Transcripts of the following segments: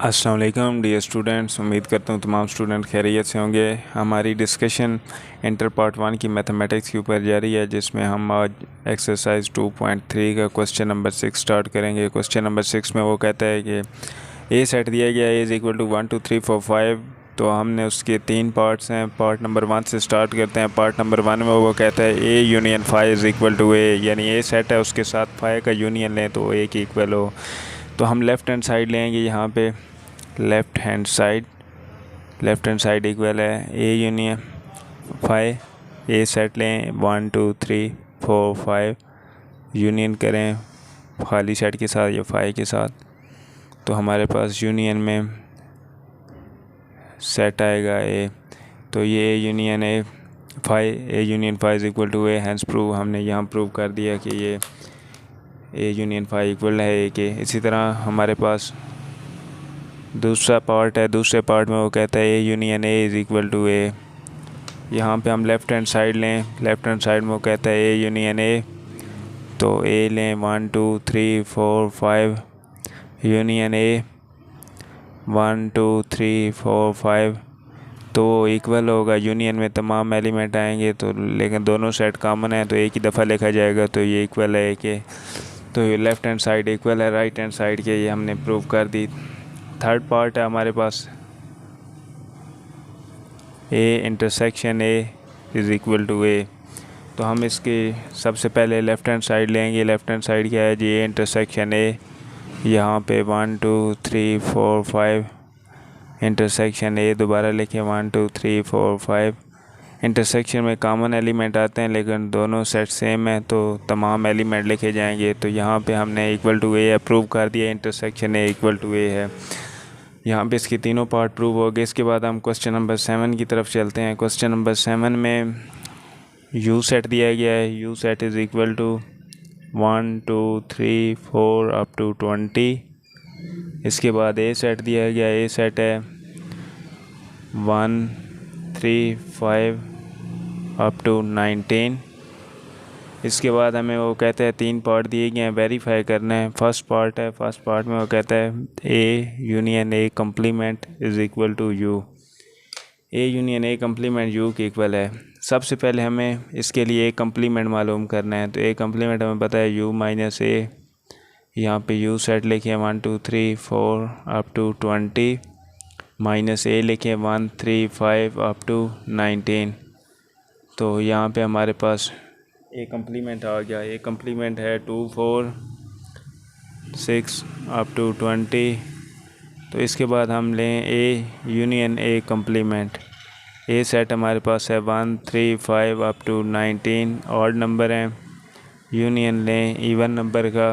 अस्सलाम वालेकुम dear students, उम्मीद करता हूँ तमाम स्टूडेंट खैरियत से होंगे। हमारी डिस्कशन इंटर पार्ट 1 की मैथमेटिक्स के ऊपर जारी है, जिसमें हम आज एक्सरसाइज 2.3 का क्वेश्चन नंबर 6 स्टार्ट करेंगे। क्वेश्चन नंबर 6 में वो कहता है कि ए सेट दिया गया है इज़ इक्वल टू 1 2 3 4 5। तो हमने उसके 3 पार्ट्स हैं। पार्ट नंबर 1 से स्टार्ट करते हैं। पार्ट नंबर 1 में वो कहता है A union 5 is equal to A, यानी ए सेट है उसके साथ 5 का यूनियन लें तो ए की इक्वल हो। तो हम लेफ़्ट हैंड साइड लेंगे, यहाँ पे लेफ़्ट हैंड साइड इक्वल है ए यूनियन 5। ए सेट लें 1 2 3 4 5, यूनियन करें खाली सेट के साथ या 5 के साथ, तो हमारे पास यूनियन में सेट आएगा ए। तो ये A union A 5 is equal to A, hence prove. हमने यहाँ प्रूव कर दिया कि ये ए यूनियन 5 इक्वल है ए के। इसी तरह हमारे पास दूसरा पार्ट है। दूसरे पार्ट में वो कहता है A union A is equal to A. यहाँ पे हम लेफ़्ट हैंड साइड लें। लेफ़्ट हैंड साइड में वो कहता है ए यूनियन ए, तो ए लें 1 2 3 4 5, यूनियन ए 1 2 3 4 5, तो इक्वल होगा। यूनियन में तमाम एलिमेंट आएंगे, तो लेकिन दोनों सेट कॉमन है तो एक ही दफ़ा लिखा जाएगा, तो ये इक्वल है ए के। तो ये लेफ़्ट हैंड साइड इक्वल है राइट हैंड साइड के, ये हमने प्रूव कर दी। थर्ड पार्ट है हमारे पास A intersection A is equal to A. तो हम इसके सबसे पहले लेफ़्ट हैंड साइड लेंगे। लेफ़्ट हैंड साइड क्या है जी, ए इंटरसेक्शन ए। यहाँ पे 1 2 3 4 5 इंटरसेक्शन ए, दोबारा लिखें 1 2 3 4 5। इंटरसेक्शन में कॉमन एलिमेंट आते हैं, लेकिन दोनों सेट सेम है तो तमाम एलिमेंट लिखे जाएंगे। तो यहाँ पे हमने इक्वल टू ए प्रूव कर दिया, इंटरसेक्शन ए इक्वल टू ए है। यहाँ पे इसके तीनों पार्ट प्रूव हो गए। इसके बाद हम क्वेश्चन नंबर 7 की तरफ चलते हैं। क्वेश्चन नंबर 7 में यू सेट दिया गया है। U set is equal to 1 2 3 4 up to 20। इसके बाद ए सेट दिया गया है। ए सेट है 1 3 5 अप टू 19। इसके बाद हमें वो कहते हैं 3 पार्ट दिए गए हैं, वेरीफाई करना है। फर्स्ट पार्ट है। फर्स्ट पार्ट में वो कहता है A union A complement is equal to U. A union A complement U के इक्वल है। सबसे पहले हमें इसके लिए ए कम्प्लीमेंट मालूम करना है। तो ए कम्प्लीमेंट हमें पता है यू माइनस ए। यहाँ पे यू सेट लिखे 1 2 3 4 अप टू 20, माइनस ए लिखे 1 3 5 अप टू 19। तो यहाँ पे हमारे पास ए कम्प्लीमेंट आ गया। ए कम्प्लीमेंट है 2 4 6 अप टू 20। तो इसके बाद हम लें ए union A complement. A set हमारे पास है 1 3 5 अप टू 19, ऑड नंबर हैं। यूनियन लें इवन नंबर का,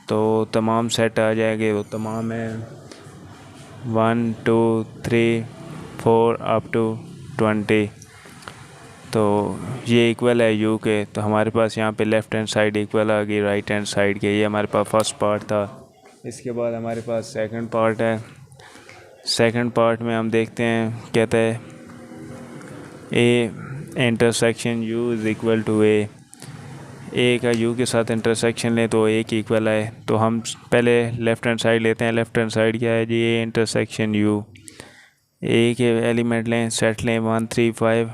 तो तमाम सेट आ जाएंगे, वो तमाम है 1 2 3 4 अप टू 20। तो ये इक्वल है यू के। तो हमारे पास यहाँ पे लेफ़्ट हैंड साइड इक्वल आ गई राइट हैंड साइड के। ये हमारे पास फर्स्ट पार्ट था। इसके बाद हमारे पास सेकंड पार्ट है। सेकंड पार्ट में हम देखते हैं, कहता है A intersection U is equal to A का यू के साथ इंटरसेक्शन लें तो ए की इक्वल है। तो हम पहले लेफ़्ट हैंड साइड लेते हैं। लेफ़्ट हैंड साइड क्या है जी, ए इंटरसेक्शन यू। ए के एलिमेंट लें, सेट लें 1 3 5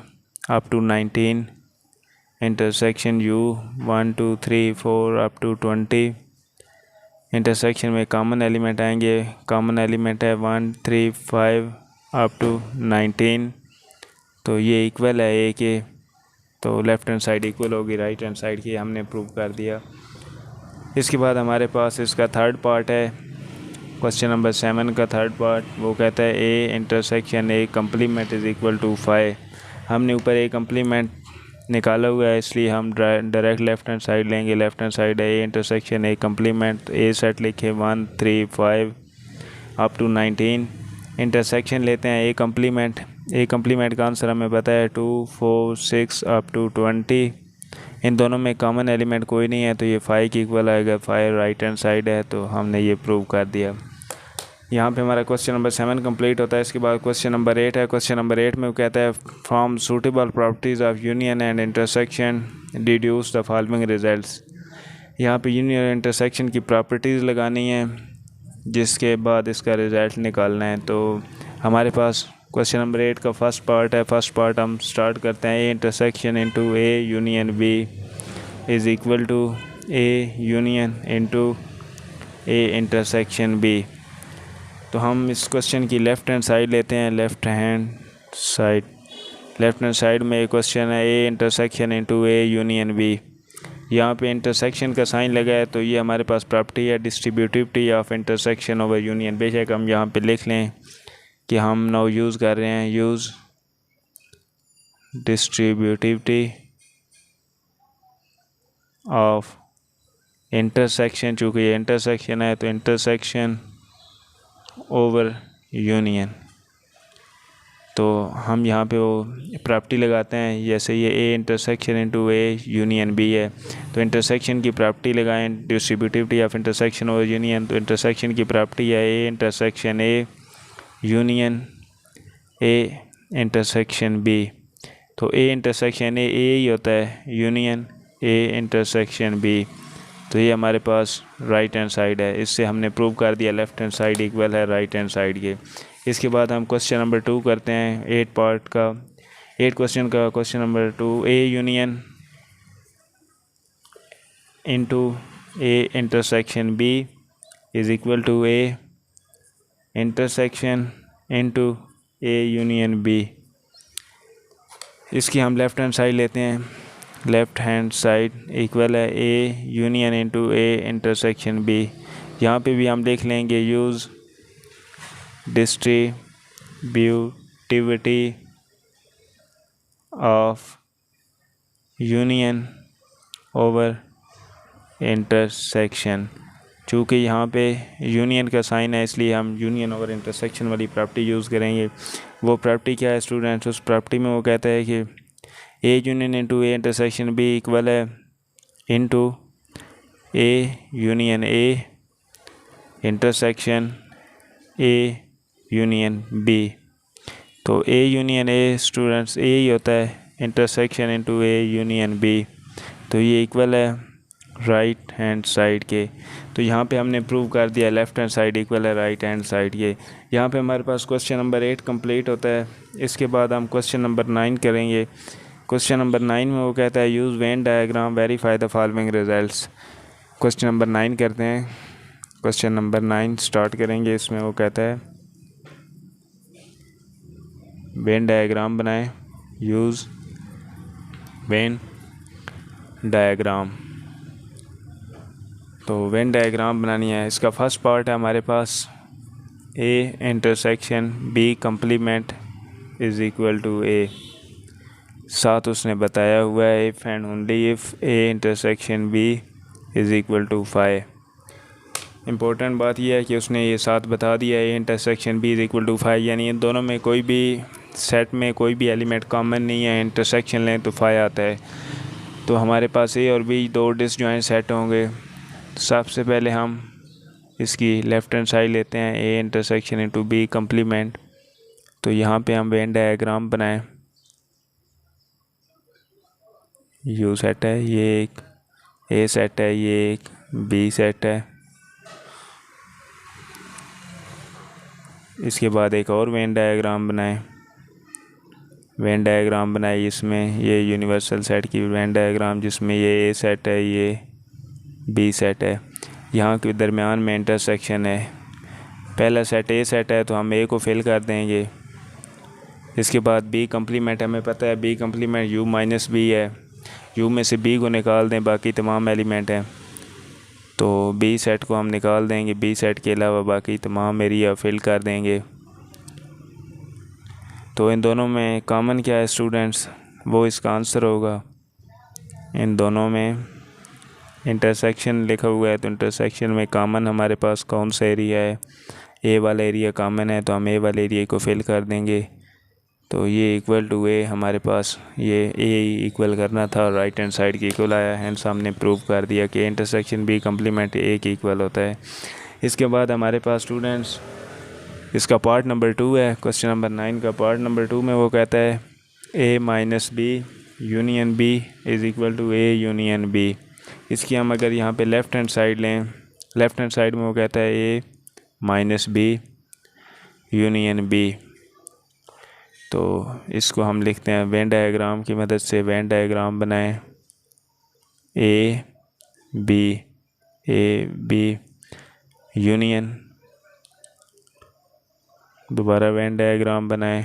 up to 19, intersection U 1 2 3 4 up to 20। Intersection में कॉमन एलिमेंट आएंगे। कॉमन एलिमेंट है 1 3 5 अप टू 19। तो ये इक्वल है ए के। तो लेफ़्ट हैंड साइड इक्वल होगी राइट हैंड साइड की, हमने प्रूव कर दिया। इसके बाद हमारे पास इसका थर्ड पार्ट है। क्वेश्चन नंबर 7 का थर्ड पार्ट, वो कहता है A intersection A complement is equal to 5। हमने ऊपर ए कम्प्लीमेंट निकाला हुआ है, इसलिए हम डायरेक्ट लेफ़्ट हैंड साइड लेंगे। लेफ़्ट हैंड साइड है A intersection A complement. A set लिखे 1 3 5 अप टू 19। इंटरसेक्शन लेते हैं ए कम्प्लीमेंट। ए कम्प्लीमेंट का आंसर हमें पता है 2 4 6 अप टू 20। इन दोनों में कॉमन एलिमेंट कोई नहीं है, तो ये 5 की इक्वल आएगा। 5 राइट हैंड साइड है, तो हमने ये प्रूव कर दिया। यहाँ पे हमारा क्वेश्चन नंबर 7 कंप्लीट होता है। इसके बाद क्वेश्चन नंबर 8 है। क्वेश्चन नंबर 8 में वो कहता है from suitable properties of union and intersection deduce the following results. यहाँ पे यूनियन और इंटरसेक्शन की प्रॉपर्टीज़ लगानी है। जिसके बाद इसका रिज़ल्ट निकालना है। तो हमारे पास क्वेश्चन नंबर 8 का फर्स्ट पार्ट है। फर्स्ट पार्ट हम स्टार्ट करते हैं। A intersection into A union B is equal to A union into A intersection B. तो हम इस क्वेश्चन की लेफ़्ट हैंड साइड लेते हैं। लेफ़्ट हैंड साइड में एक क्वेश्चन है A intersection into A union B. यहाँ पे इंटरसेक्शन का साइन लगा है, तो ये हमारे पास प्रॉपर्टी है distributivity of intersection over union. बेशक हम यहाँ पे लिख लें कि हम नाउ यूज़ कर रहे हैं यूज़ डिस्ट्रीब्यूटिविटी ऑफ इंटरसेक्शन। चूँकि ये इंटरसेक्शन है तो इंटरसेक्शन ओवर यूनियन। तो हम यहाँ पे वो प्रॉपर्टी लगाते हैं। जैसे ये A intersection into A union B है, तो इंटरसेक्शन की प्रॉपर्टी लगाएं distributivity of intersection over union. तो इंटरसेक्शन की प्रॉपर्टी है A intersection A union A intersection B. तो ए इंटरसेक्शन ए ही होता है, यूनियन ए इंटरसेक्शन बी। तो ये हमारे पास राइट हैंड साइड है। इससे हमने प्रूव कर दिया लेफ़्ट हैंड साइड इक्वल है राइट हैंड साइड के। इसके बाद हम क्वेश्चन नंबर 2 करते हैं। 8 क्वेश्चन का question number 2 A union into A intersection B is equal to A intersection into A union B. इसकी हम लेफ़्ट हैंड साइड लेते हैं। लेफ़्ट हैंड साइड इक्वल है A union into A intersection B. यहाँ पे भी हम लिख लेंगे use distributivity of union over intersection. चूँकि यहाँ पे यूनियन का साइन है, इसलिए हम यूनियन ओवर इंटरसेक्शन वाली प्रॉपर्टी यूज़ करेंगे। वो प्रॉपर्टी क्या है स्टूडेंट्स? उस प्रॉपर्टी में वो कहता है कि A union into A intersection B equal है into A union A intersection A union B. तो A union A students A ही होता है, intersection into A union B. तो ये इक्वल है राइट हैंड साइड के। तो यहाँ पे हमने प्रूव कर दिया लेफ़्ट हैंड साइड इक्वल है राइट हैंड साइड के। यहाँ पे हमारे पास क्वेश्चन नंबर 8 कंप्लीट होता है। इसके बाद हम क्वेश्चन नंबर 9 करेंगे। क्वेश्चन नंबर 9 में वो कहता है use Venn diagram verify the following results. Question number 9 करते हैं। क्वेश्चन नंबर 9 स्टार्ट करेंगे। इसमें वो कहता है वेन डायग्राम बनाएं, यूज़ वेन डायग्राम। तो वेन डायग्राम बनानी है। इसका फर्स्ट पार्ट है हमारे पास A intersection B complement is equal to A. साथ उसने बताया हुआ है if and only if A intersection B is equal to 5। Important बात यह है कि उसने ये साथ बता दिया है A intersection B is equal to 5, यानी इन दोनों में कोई भी सेट में कोई भी एलिमेंट कॉमन नहीं है। इंटरसेक्शन लें तो 5 आता है। तो हमारे पास ए और बी दो डिसजॉइंट सेट होंगे। सबसे पहले हम इसकी लेफ़्ट हैंड साइड लेते हैं A intersection into B complement. तो यहाँ पे हम वेन डायग्राम बनाएं। यू सेट है, ये एक ए सेट है, ये एक बी सेट है। इसके बाद एक और वेन डायग्राम बनाएं। वेन डायग्राम बनाई इसमें ये यूनिवर्सल सेट की वेन डायग्राम, जिसमें ये ए सेट है, ये बी सेट है। यहाँ के दरमियान में इंटरसेक्शन है। पहला सेट ए सेट है तो हम ए को फिल कर देंगे। इसके बाद बी कंप्लीमेंट, हमें पता है B complement U minus B है। यू में से बी को निकाल दें, बाकी तमाम एलिमेंट हैं। तो बी सेट को हम निकाल देंगे, बी सेट के अलावा बाकी तमाम एरिया फिल कर देंगे। तो इन दोनों में कॉमन क्या है स्टूडेंट्स? वो इसका आंसर होगा। इन दोनों में इंटरसेक्शन लिखा हुआ है, तो इंटरसेक्शन में कॉमन हमारे पास कौन सा एरिया है? ए वाला एरिया कॉमन है, तो हम ए वाले एरिया को फिल कर देंगे। तो ये इक्वल टू ए, हमारे पास ये ए इक्वल करना था, राइट हैंड साइड की इक्वल आया। हैंस हमने प्रूव कर दिया कि इंटरसेक्शन बी कंप्लीमेंट ए की इक्वल होता है। इसके बाद हमारे पास स्टूडेंट्स इसका पार्ट नंबर 2 है। क्वेश्चन नंबर 9 का पार्ट नंबर 2 में वो कहता है A minus B union B is equal to A union B. इसकी हम अगर यहाँ पे लेफ़्ट हैंड साइड लें, लेफ़्ट हैंड साइड में वो कहता है A minus B union B. तो इसको हम लिखते हैं वेन डायग्राम की मदद से। वेन डायग्राम बनाएं ए बी यूनियन, दोबारा वेन डायग्राम बनाएं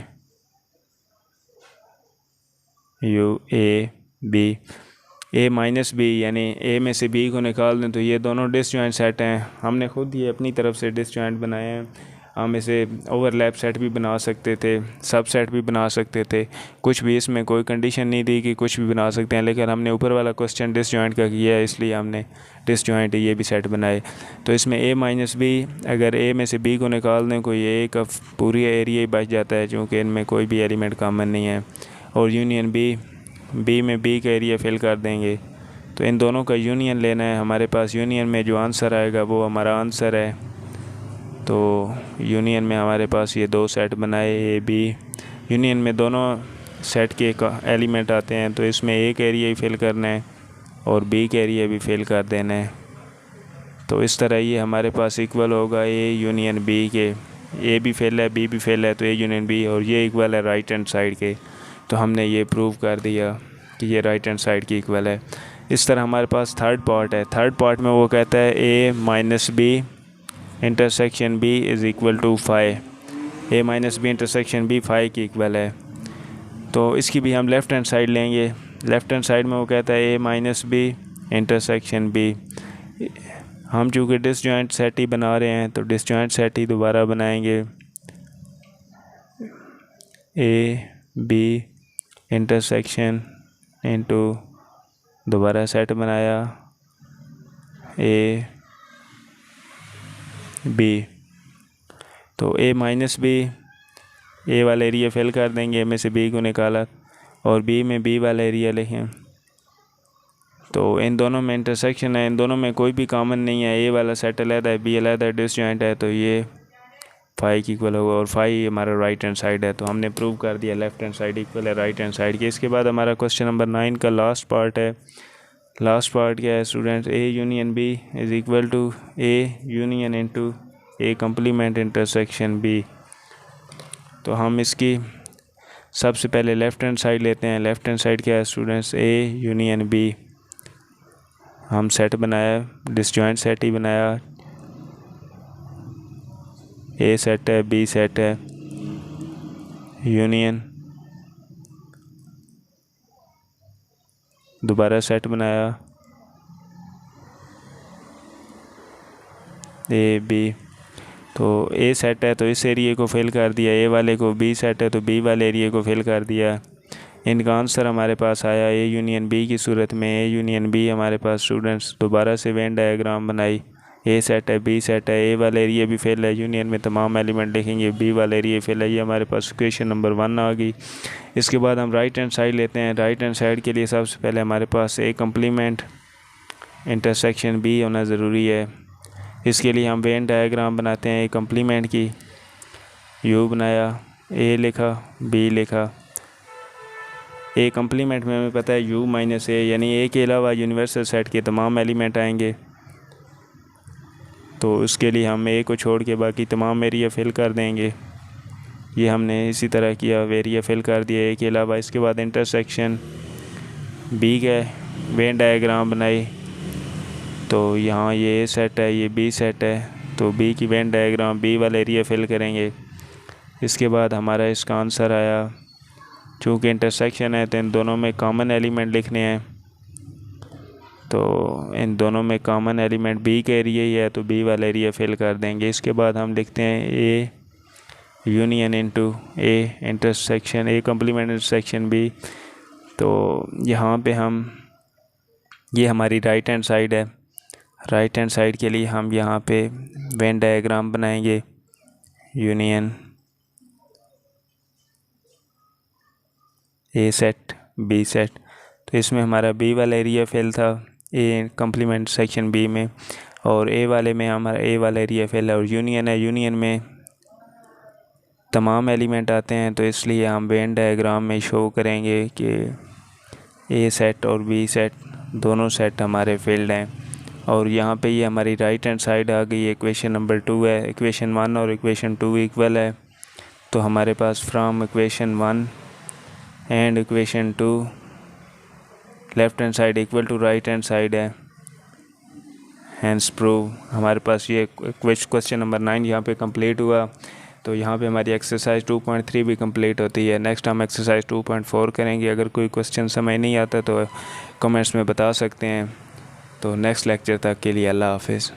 U A B. A minus B यानी ए में से बी को निकाल दें तो ये दोनों डिसजॉइंट सेट हैं। हमने खुद ये अपनी तरफ से डिसजॉइंट बनाए हैं। हम इसे ओवरलैप सेट भी बना सकते थे, सब सेट भी बना सकते थे, कुछ भी इसमें कोई कंडीशन नहीं दी कि कुछ भी बना सकते हैं। लेकिन हमने ऊपर वाला क्वेश्चन डिसजॉइंट का किया है, इसलिए हमने डिसजॉइंट ये भी सेट बनाए। तो इसमें ए माइनस बी, अगर ए में से बी को निकाल दें कोई ए का पूरी एरिया ही बच जाता है, चूँकि इनमें कोई भी एलिमेंट कॉमन नहीं है। और यूनियन बी में बी का एरिया फिल कर देंगे। तो इन दोनों का यूनियन लेना है हमारे पास। यूनियन में जो आंसर आएगा वो हमारा आंसर है। तो यूनियन में हमारे पास ये दो सेट बनाए ए बी। यूनियन में दोनों सेट के एलिमेंट आते हैं, तो इसमें ए का एरिया ही फिल करना है और बी का एरिया भी फिल कर देना है। तो इस तरह ये हमारे पास इक्वल होगा ए यूनियन बी के। ए भी फेल है, बी भी फेल है, तो ए यूनियन बी, और ये इक्वल है राइट हैंड साइड के। तो हमने ये प्रूव कर दिया कि ये राइट हैंड साइड की इक्वल है। इस तरह हमारे पास थर्ड पार्ट है। थर्ड पार्ट में वो कहता है A minus B intersection B is equal to 5। A minus B intersection B 5 की इक्वल है। तो इसकी भी हम लेफ़्ट हैंड साइड लेंगे। लेफ़्ट हैंड साइड में वो कहता है A minus B intersection B. हम चूँकि डिसजॉइंट सेट ही बना रहे हैं तो डिसजॉइंट सेट ही दोबारा बनाएंगे। ए बी इंटरसेक्शन इनटू, दोबारा सेट बनाया ए बी। तो ए माइनस बी, ए वाला एरिया फिल कर देंगे, ए में से बी को निकाला, और बी में बी वाला एरिया लिखें। तो इन दोनों में इंटरसेक्शन है, इन दोनों में कोई भी कॉमन नहीं है। ए वाला सेट अलग है, बी अलग है, डिसजॉइंट है, तो ये 5 की इक्वल होगा, और 5 हमारा राइट हैंड साइड है। तो हमने प्रूव कर दिया लेफ़्ट हैंड साइड इक्वल है राइट हैंड साइड की। इसके बाद हमारा क्वेश्चन नंबर 9 का लास्ट पार्ट है। लास्ट पार्ट क्या है students? A union B is equal to A union into A complement intersection B. तो हम इसकी सबसे पहले लेफ़्ट हैंड साइड लेते हैं। लेफ़्ट हैंड साइड क्या है स्टूडेंट्स? A union B. हम सेट बनाया, डिसजॉइंट सेट ही बनाया। ए सेट है, बी सेट है, यूनियन, दोबारा सेट बनाया ए बी। तो ए सेट है तो इस एरिया को फिल कर दिया, ए वाले को। बी सेट है तो बी वाले एरिया को फिल कर दिया। इनका आंसर हमारे पास आया ए यूनियन बी की सूरत में। ए यूनियन बी हमारे पास स्टूडेंट्स, दोबारा से वेन डायग्राम बनाई। ए सेट है, बी सेट है, ए वाला एरिया भी फेल है, यूनियन में तमाम एलिमेंट लिखेंगे, बी वाला एरिया फेल है। ये हमारे पास इक्वेशन नंबर 1 आ गई। इसके बाद हम राइट हैंड साइड लेते हैं। राइट हैंड साइड के लिए सबसे पहले हमारे पास ए कंप्लीमेंट इंटरसेक्शन बी होना ज़रूरी है। इसके लिए हम वेन डायग्राम बनाते हैं। ए कंप्लीमेंट की यू बनाया, ए लिखा, बी लिखा। ए कंप्लीमेंट में हमें पता है यू माइनस ए, यानी ए के अलावा यूनिवर्सल सेट के तमाम एलिमेंट आएंगे। तो उसके लिए हम ए को छोड़ के बाकी तमाम एरिया फिल कर देंगे। ये हमने इसी तरह किया, एरिया फिल कर दिया ए के अलावा। इसके बाद इंटरसेक्शन बी का वेन डायग्राम बनाई। तो यहाँ ये ए सेट है, ये बी सेट है, तो बी की वेन डायग्राम बी वाला एरिया फिल करेंगे। इसके बाद हमारा इसका आंसर आया। चूँकि इंटरसेक्शन है तो इन दोनों में कॉमन एलिमेंट लिखने हैं। तो इन दोनों में कॉमन एलिमेंट बी का एरिया ही है, तो बी वाला एरिया फिल कर देंगे। इसके बाद हम लिखते हैं A union into A intersection, A complement intersection B. तो यहाँ पे हम, ये हमारी राइट हैंड साइड है। राइट हैंड साइड के लिए हम यहाँ पे वेन डायग्राम बनाएंगे। Union A set, B set. तो इसमें हमारा बी वाला एरिया फेल था ए कंप्लीमेंट सेक्शन बी में, और ए वाले में हमारा ए वाला एरिया फेल है। और यूनियन है, यूनियन में तमाम एलिमेंट आते हैं, तो इसलिए हम वेन डायग्राम में शो करेंगे कि ए सेट और बी सेट दोनों सेट हमारे फील्ड हैं। और यहाँ पे ये हमारी राइट हैंड साइड आ गई। इक्वेशन नंबर 2 है, इक्वेशन 1 और इक्वेशन 2 इक्वल है, तो हमारे पास from equation 1 and equation 2 left hand side equal to right hand side है, हैंस प्रूव। हमारे पास ये क्वेश्चन नंबर 9 यहाँ पे कंप्लीट हुआ। तो यहाँ पे हमारी एक्सरसाइज 2.3 भी कंप्लीट होती है। नेक्स्ट हम एक्सरसाइज 2.4 करेंगे। अगर कोई क्वेश्चन समझ नहीं आता तो कमेंट्स में बता सकते हैं। तो नेक्स्ट लेक्चर तक के लिए अल्लाह हाफिज़।